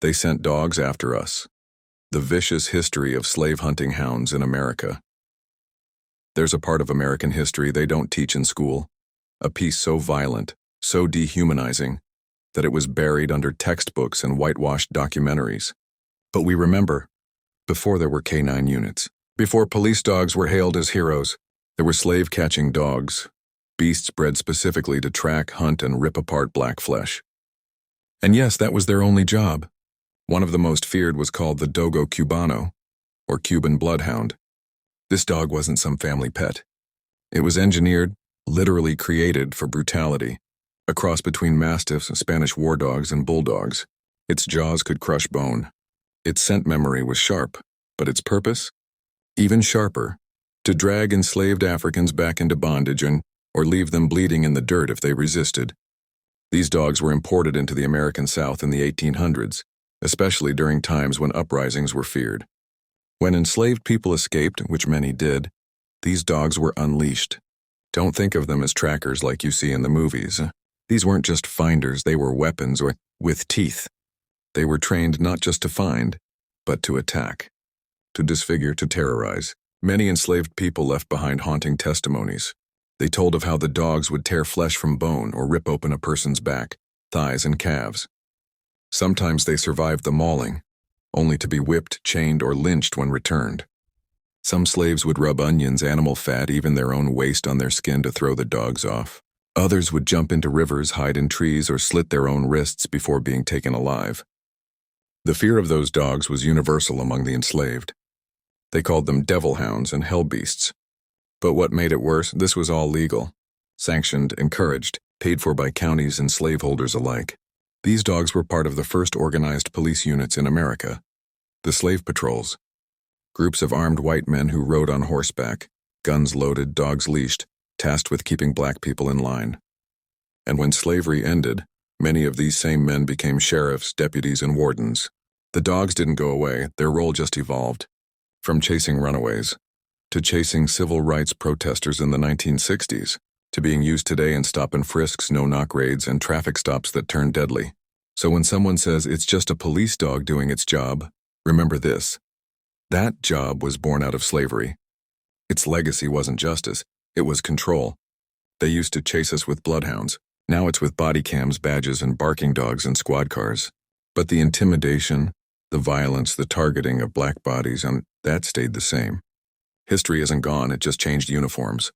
They sent dogs after us. The vicious history of slave hunting hounds in America. There's a part of American history they don't teach in school, a piece so violent, so dehumanizing, that it was buried under textbooks and whitewashed documentaries. But we remember, before there were canine units, before police dogs were hailed as heroes, there were slave-catching dogs, beasts bred specifically to track, hunt, and rip apart black flesh. And yes, that was their only job. One of the most feared was called the Dogo Cubano, or Cuban bloodhound. This dog wasn't some family pet. It was engineered, literally created for brutality, a cross between mastiffs, Spanish war dogs, and bulldogs. Its jaws could crush bone. Its scent memory was sharp, but its purpose? Even sharper, to drag enslaved Africans back into bondage or leave them bleeding in the dirt if they resisted. These dogs were imported into the American South in the 1800s, especially during times when uprisings were feared. When enslaved people escaped, which many did, these dogs were unleashed. Don't think of them as trackers like you see in the movies. These weren't just finders, they were weapons with teeth. They were trained not just to find, but to attack, to disfigure, to terrorize. Many enslaved people left behind haunting testimonies. They told of how the dogs would tear flesh from bone or rip open a person's back, thighs, and calves. Sometimes they survived the mauling, only to be whipped, chained, or lynched when returned. Some slaves would rub onions, animal fat, even their own waste on their skin to throw the dogs off. Others would jump into rivers, hide in trees, or slit their own wrists before being taken alive. The fear of those dogs was universal among the enslaved. They called them devil hounds and hell beasts. But what made it worse, this was all legal, sanctioned, encouraged, paid for by counties and slaveholders alike. These dogs were part of the first organized police units in America, the slave patrols. Groups of armed white men who rode on horseback, guns loaded, dogs leashed, tasked with keeping black people in line. And when slavery ended, many of these same men became sheriffs, deputies, and wardens. The dogs didn't go away, their role just evolved. From chasing runaways, to chasing civil rights protesters in the 1960s, to being used today in stop-and-frisks, no-knock raids, and traffic stops that turn deadly. So when someone says it's just a police dog doing its job, remember this. That job was born out of slavery. Its legacy wasn't justice, it was control. They used to chase us with bloodhounds. Now it's with body cams, badges, and barking dogs in squad cars. But the intimidation, the violence, the targeting of black bodies, that stayed the same. History isn't gone, it just changed uniforms.